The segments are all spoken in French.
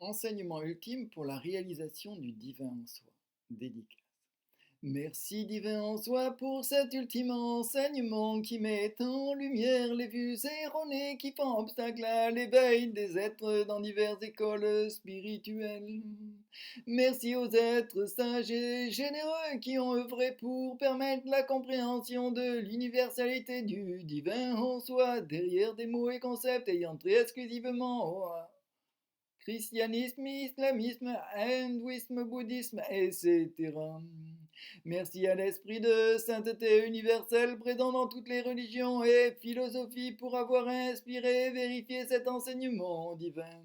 Enseignement ultime pour la réalisation du divin en soi. Dédicace. Merci divin en soi pour cet ultime enseignement qui met en lumière les vues erronées qui font obstacle à l'éveil des êtres dans diverses écoles spirituelles. Merci aux êtres sages et généreux qui ont œuvré pour permettre la compréhension de l'universalité du divin en soi derrière des mots et concepts ayant trait exclusivement au christianisme, islamisme, hindouisme, bouddhisme, etc. Merci à l'esprit de sainteté universelle présent dans toutes les religions et philosophies pour avoir inspiré et vérifié cet enseignement divin.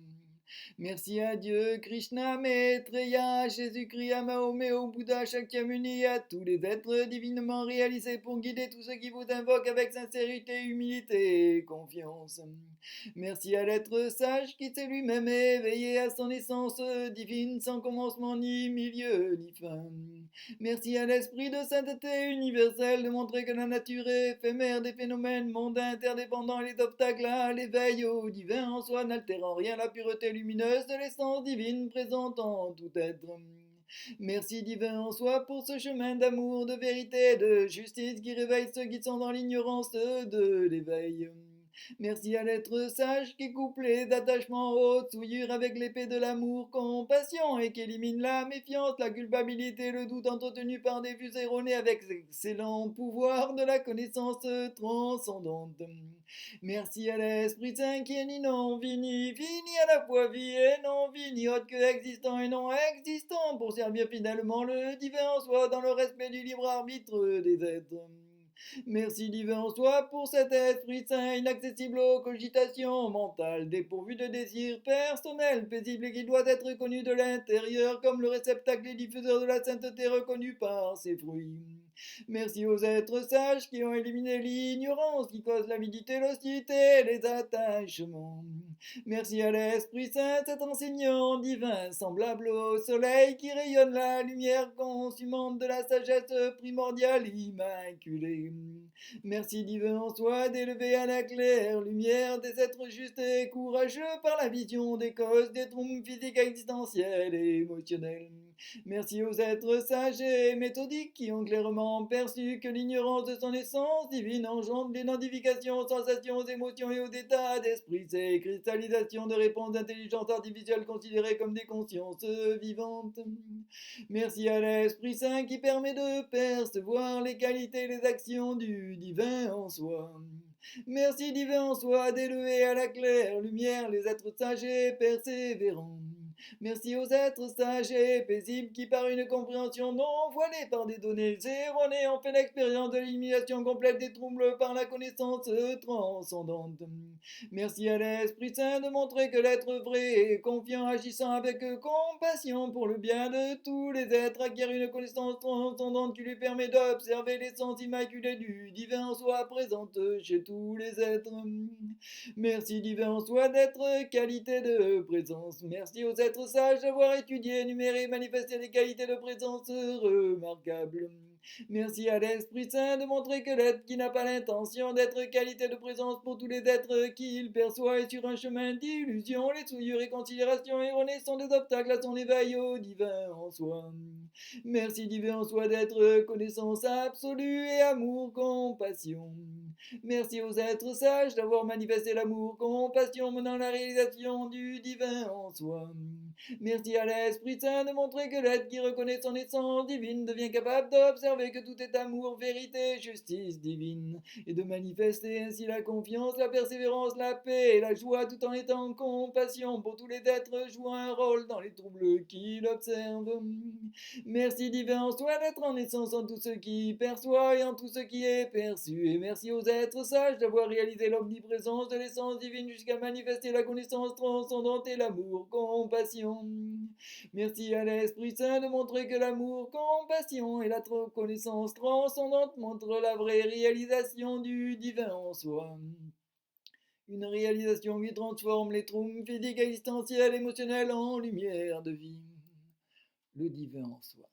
Merci à Dieu, Krishna, Maitreya, Jésus-Christ, à Mahomet, au Bouddha, Shakyamuni, à tous les êtres divinement réalisés pour guider tous ceux qui vous invoquent avec sincérité, humilité et confiance. Merci à l'être sage qui s'est lui-même éveillé à son essence divine sans commencement ni milieu ni fin. Merci à l'esprit de sainteté universelle de montrer que la nature est éphémère des phénomènes mondains interdépendants et les obstacles à l'éveil au divin en soi n'altérant rien la pureté lumineuse de l'essence divine présente en tout être. Merci divin en soi pour ce chemin d'amour, de vérité et de justice qui réveille ceux qui sont dans l'ignorance de l'éveil. Merci à l'être sage qui coupe les attachements hautes souillures avec l'épée de l'amour, compassion et qui élimine la méfiance, la culpabilité, le doute entretenu par des vues erronées avec l'excellent pouvoir de la connaissance transcendante. Merci à l'Esprit Saint qui est ni non vie ni vie, ni à la fois vie et non vie, ni autre que existant et non existant, pour servir fidèlement le divin en soi dans le respect du libre arbitre des êtres. Merci divin en soi pour cet esprit saint inaccessible aux cogitations mentales, dépourvu de désirs personnels, paisible et qui doit être connu de l'intérieur comme le réceptacle et diffuseur de la sainteté reconnu par ses fruits. Merci aux êtres sages qui ont éliminé l'ignorance qui cause l'avidité, l'hostilité et les attachements. Merci à l'Esprit Saint, cet enseignant divin, semblable au soleil qui rayonne la lumière consumante de la sagesse primordiale immaculée. Merci divin en soi d'élever à la claire lumière des êtres justes et courageux par la vision des causes des troubles physiques existentiels et émotionnels. Merci aux êtres sages et méthodiques qui ont clairement perçu que l'ignorance de son essence divine engendre l'identification aux sensations, aux émotions et aux états d'esprit, ces cristallisations de réponses d'intelligence artificielle considérées comme des consciences vivantes. Merci à l'Esprit Saint qui permet de percevoir les qualités et les actions du divin en soi. Merci divin en soi d'élever à la claire lumière les êtres sages et persévérants. Merci aux êtres sages et paisibles qui, par une compréhension non voilée par des données erronées, ont fait l'expérience de l'élimination complète des troubles par la connaissance transcendante. Merci à l'Esprit Saint de montrer que l'être vrai et confiant, agissant avec compassion pour le bien de tous les êtres, acquiert une connaissance transcendante qui lui permet d'observer l'essence immaculée du divin en soi présente chez tous les êtres. Merci divin en soi d'être qualité de présence. Merci aux êtres sages d'avoir étudié, énuméré, manifesté des qualités de présence remarquables. Merci à l'Esprit Saint de montrer que l'être qui n'a pas l'intention d'être qualité de présence pour tous les êtres qu'il perçoit est sur un chemin d'illusion. Les souillures et considérations erronées sont des obstacles à son éveil au divin en soi. Merci divin en soi d'être connaissance absolue et amour, compassion. Merci aux êtres sages d'avoir manifesté l'amour, compassion menant la réalisation du divin en soi. Merci à l'Esprit Saint de montrer que l'être qui reconnaît son essence divine devient capable d'observer que tout est amour, vérité, justice divine, et de manifester ainsi la confiance, la persévérance, la paix et la joie tout en étant en compassion pour tous les êtres jouant un rôle dans les troubles qu'il observe. Merci divin en soi d'être en essence en tout ce qui perçoit et en tout ce qui est perçu. Et merci aux êtres sages d'avoir réalisé l'omniprésence de l'essence divine jusqu'à manifester la connaissance transcendante et l'amour, compassion. Merci à l'Esprit Saint de montrer que l'amour, compassion et la connaissance transcendante montrent la vraie réalisation du divin en soi. Une réalisation qui transforme les troubles physiques, existentiels, émotionnels en lumière de vie. Le divin en soi.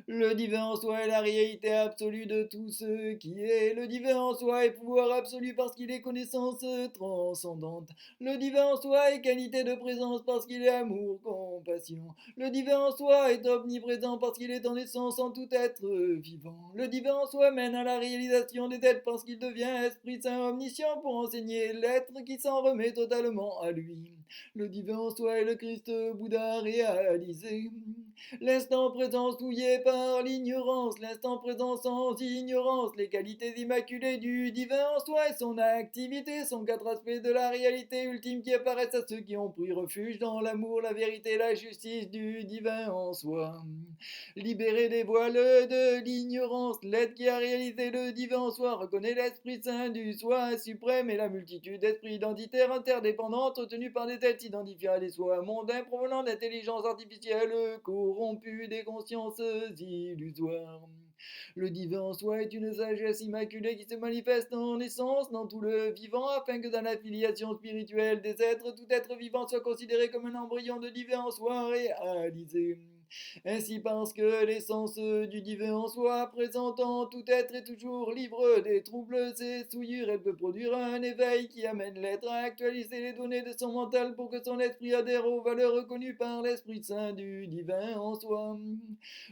Le divin en soi est la réalité absolue de tout ce qui est. Le divin en soi est pouvoir absolu parce qu'il est connaissance transcendante. Le divin en soi est qualité de présence parce qu'il est amour, compassion. Le divin en soi est omniprésent parce qu'il est en essence en tout être vivant. Le divin en soi mène à la réalisation des êtres parce qu'il devient Esprit Saint omniscient pour enseigner l'être qui s'en remet totalement à lui. Le divin en soi est le Christ Bouddha réalisé. L'instant présent souillé par l'ignorance, l'instant présent sans ignorance, les qualités immaculées du divin en soi et son activité sont quatre aspects de la réalité ultime qui apparaissent à ceux qui ont pris refuge dans l'amour, la vérité et la justice du divin en soi. Libéré des voiles de l'ignorance, l'être qui a réalisé le divin en soi reconnaît l'Esprit Saint du soi suprême et la multitude d'esprits identitaires interdépendants tenus par des êtres identifiés à des soi mondains provenant d'intelligence artificielle corrompue des consciences illusoires. Le divin en soi est une sagesse immaculée qui se manifeste en essence dans tout le vivant afin que dans la filiation spirituelle des êtres, tout être vivant soit considéré comme un embryon de divin en soi réalisé. Ainsi parce que l'essence du divin en soi, présentant tout être, est toujours libre des troubles et souillures, elle peut produire un éveil qui amène l'être à actualiser les données de son mental pour que son esprit adhère aux valeurs reconnues par l'Esprit Saint du divin en soi.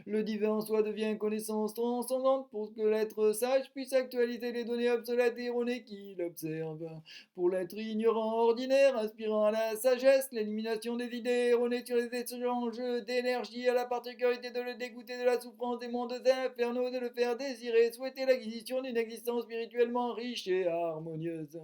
Le divin en soi devient connaissance transcendante pour que l'être sage puisse actualiser les données obsolètes et erronées qu'il observe. Pour l'être ignorant ordinaire, inspirant à la sagesse, l'élimination des idées erronées sur les échanges d'énergie à la particularité de le dégoûter de la souffrance des mondes infernaux, de le faire désirer, souhaiter l'acquisition d'une existence spirituellement riche et harmonieuse.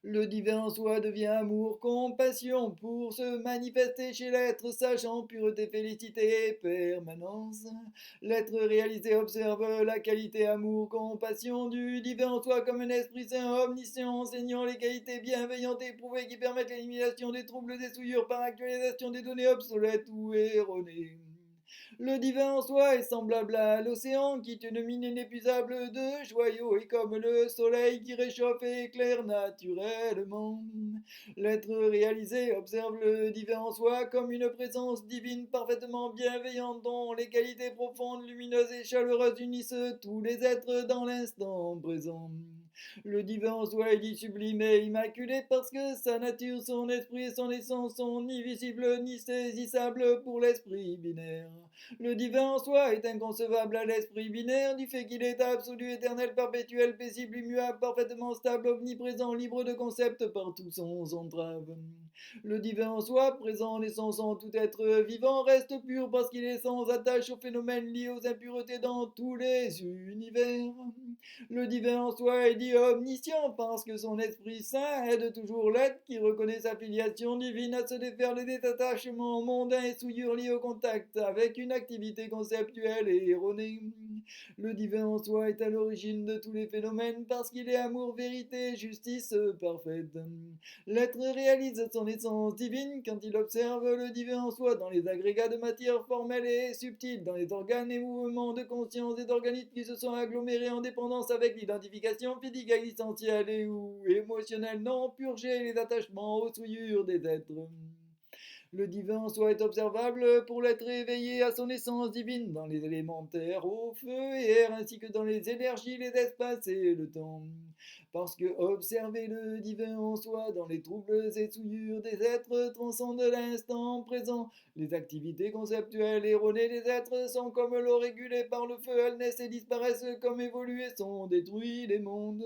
Le divin en soi devient amour, compassion pour se manifester chez l'être sachant pureté, félicité et permanence. L'être réalisé observe la qualité amour, compassion du divin en soi comme un esprit saint omniscient enseignant les qualités bienveillantes et éprouvées qui permettent l'élimination des troubles des souillures par actualisation des données obsolètes ou erronées. Le divin en soi est semblable à l'océan qui est une mine inépuisable de joyaux et comme le soleil qui réchauffe et éclaire naturellement. L'être réalisé observe le divin en soi comme une présence divine parfaitement bienveillante dont les qualités profondes, lumineuses et chaleureuses unissent tous les êtres dans l'instant présent. Le divin en soi est dit sublime et immaculé parce que sa nature, son esprit et son essence sont ni visibles ni saisissables pour l'esprit binaire. Le divin en soi est inconcevable à l'esprit binaire du fait qu'il est absolu, éternel, perpétuel, paisible, immuable, parfaitement stable, omniprésent, libre de concept partout sans entrave. Le divin en soi, présent en essence en tout être vivant, reste pur parce qu'il est sans attache aux phénomènes liés aux impuretés dans tous les univers. Le divin en soi est dit omniscient parce que son Esprit Saint aide toujours l'être qui reconnaît sa filiation divine à se défaire des détachements mondains et souillures liés au contact avec une activité conceptuelle et erronée. Le divin en soi est à l'origine de tous les phénomènes parce qu'il est amour, vérité, justice parfaite. L'être réalise son essence divine quand il observe le divin en soi dans les agrégats de matière formelle et subtile, dans les organes et mouvements de conscience et d'organismes qui se sont agglomérés en dépendance avec l'identification physique, existentielle et ou émotionnelle non purgée, les attachements aux souillures des êtres. Le divin en soi est observable pour l'être éveillé à son essence divine dans les élémentaires, au feu et air, ainsi que dans les énergies, les espaces et le temps. Parce que observer le divin en soi dans les troubles et souillures des êtres transcende l'instant présent. Les activités conceptuelles erronées des êtres sont comme l'eau régulée par le feu, elles naissent et disparaissent comme évoluent et sont détruits les mondes.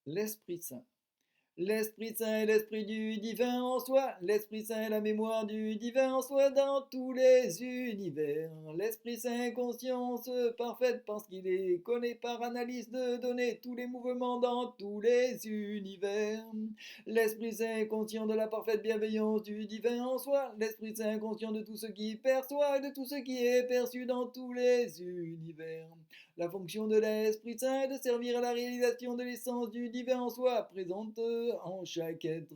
L'Esprit Saint. L'Esprit Saint est l'Esprit du divin en soi. L'Esprit Saint est la mémoire du divin en soi dans tous les univers. L'Esprit Saint est conscience parfaite parce qu'il est connaît par analyse de données tous les mouvements dans tous les univers. L'Esprit Saint est conscient de la parfaite bienveillance du divin en soi. L'Esprit Saint est conscient de tout ce qui perçoit et de tout ce qui est perçu dans tous les univers. La fonction de l'Esprit Saint est de servir à la réalisation de l'essence du divin en soi, présente en chaque être.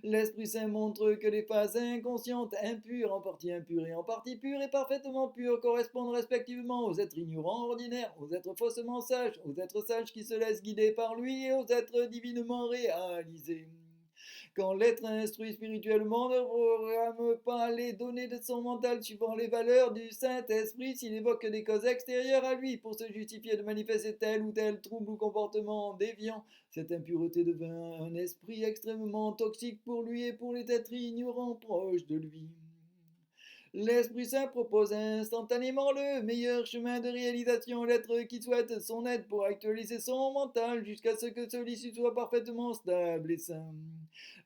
L'Esprit Saint montre que les phases inconscientes, impures, en partie impures et en partie pures et parfaitement pures, correspondent respectivement aux êtres ignorants ordinaires, aux êtres faussement sages, aux êtres sages qui se laissent guider par lui et aux êtres divinement réalisés. Quand l'être instruit spirituellement ne programme pas les données de son mental suivant les valeurs du Saint-Esprit, s'il évoque des causes extérieures à lui pour se justifier de manifester tel ou tel trouble ou comportement déviant, cette impureté devint un esprit extrêmement toxique pour lui et pour les êtres ignorants proches de lui. L'Esprit Saint propose instantanément le meilleur chemin de réalisation à l'être qui souhaite son aide pour actualiser son mental jusqu'à ce que celui-ci soit parfaitement stable et sain.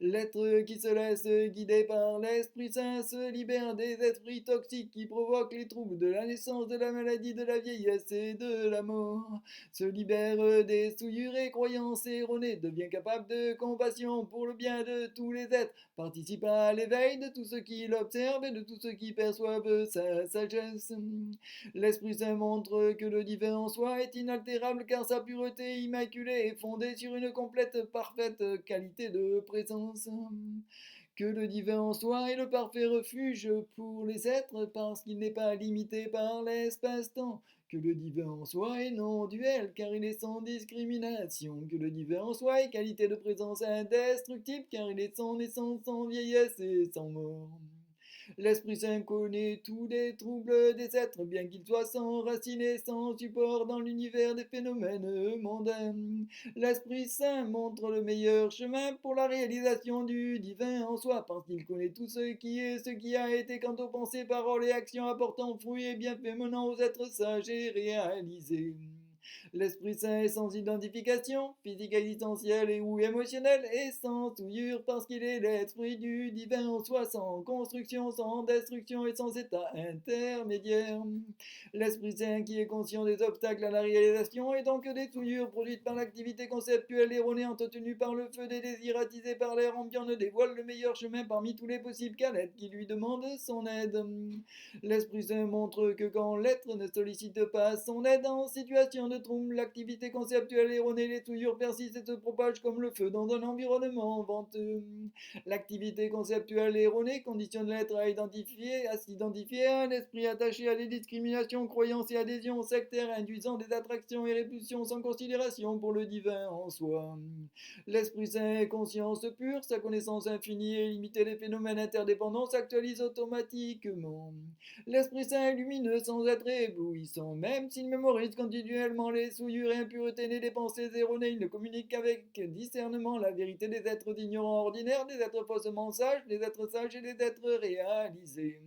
L'être qui se laisse guider par l'Esprit Saint se libère des esprits toxiques qui provoquent les troubles de la naissance, de la maladie, de la vieillesse et de la mort, se libère des souillures et croyances erronées, devient capable de compassion pour le bien de tous les êtres, participe à l'éveil de tous ceux qui l'observent et de tous ceux qui perçoivent sa sagesse. L'Esprit Saint montre que le divin en soi est inaltérable car sa pureté immaculée est fondée sur une complète, parfaite qualité de présence. Que le divin en soi est le parfait refuge pour les êtres parce qu'il n'est pas limité par l'espace-temps. Que le divin en soi est non duel car il est sans discrimination. Que le divin en soi est qualité de présence indestructible car il est sans naissance, sans vieillesse et sans mort. L'Esprit Saint connaît tous les troubles des êtres, bien qu'ils soient s'enracinés sans support dans l'univers des phénomènes mondains. L'Esprit Saint montre le meilleur chemin pour la réalisation du divin en soi, parce qu'il connaît tout ce qui est, ce qui a été quant aux pensées, paroles et actions apportant fruits et bienfaits menant aux êtres sages et réalisés. L'Esprit Saint est sans identification, physique, existentielle et ou émotionnelle, et sans souillure parce qu'il est l'Esprit du divin en soi, sans construction, sans destruction et sans état intermédiaire. L'Esprit Saint qui est conscient des obstacles à la réalisation et donc des souillures produites par l'activité conceptuelle erronée entretenue par le feu des désirs attisés par l'air ambiant ne dévoile le meilleur chemin parmi tous les possibles qu'à l'être qui lui demande son aide. L'Esprit Saint montre que quand l'être ne sollicite pas son aide en situation de trouble, l'activité conceptuelle erronée, les souillures persistent et se propagent comme le feu dans un environnement venteux. L'activité conceptuelle erronée conditionne l'être à s'identifier à un esprit attaché à des discriminations, croyances et adhésions sectaires, induisant des attractions et répulsions sans considération pour le divin en soi. L'Esprit Saint est conscience pure, sa connaissance infinie et limitée des phénomènes interdépendants s'actualise automatiquement. L'Esprit Saint est lumineux sans être éblouissant, même s'il mémorise continuellement les souillures et impuretés nées des pensées erronées, il ne communique qu'avec discernement la vérité des êtres ignorants ordinaires, des êtres faussement sages, des êtres sages et des êtres réalisés.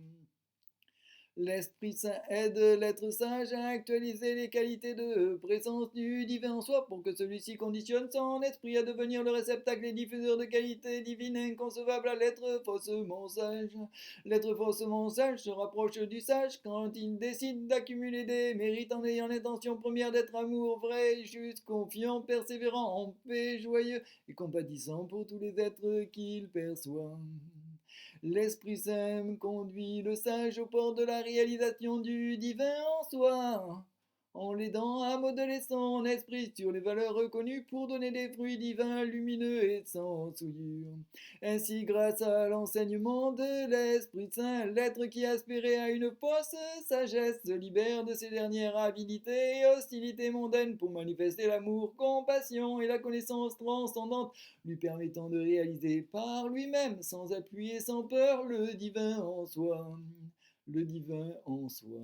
L'Esprit Saint aide l'être sage à actualiser les qualités de présence du divin en soi pour que celui-ci conditionne son esprit à devenir le réceptacle et diffuseur de qualités divines inconcevables à l'être faussement sage. L'être faussement sage se rapproche du sage quand il décide d'accumuler des mérites en ayant l'intention première d'être amour vrai, juste, confiant, persévérant, en paix, joyeux et compatissant pour tous les êtres qu'il perçoit. L'Esprit Saint conduit le sage au port de la réalisation du divin en soi, en l'aidant à modeler son esprit sur les valeurs reconnues pour donner des fruits divins lumineux et sans souillure. Ainsi, grâce à l'enseignement de l'Esprit Saint, l'être qui aspirait à une fausse sagesse se libère de ses dernières habilités et hostilités mondaines pour manifester l'amour, compassion et la connaissance transcendante, lui permettant de réaliser par lui-même, sans appui et sans peur, le divin en soi. Le divin en soi.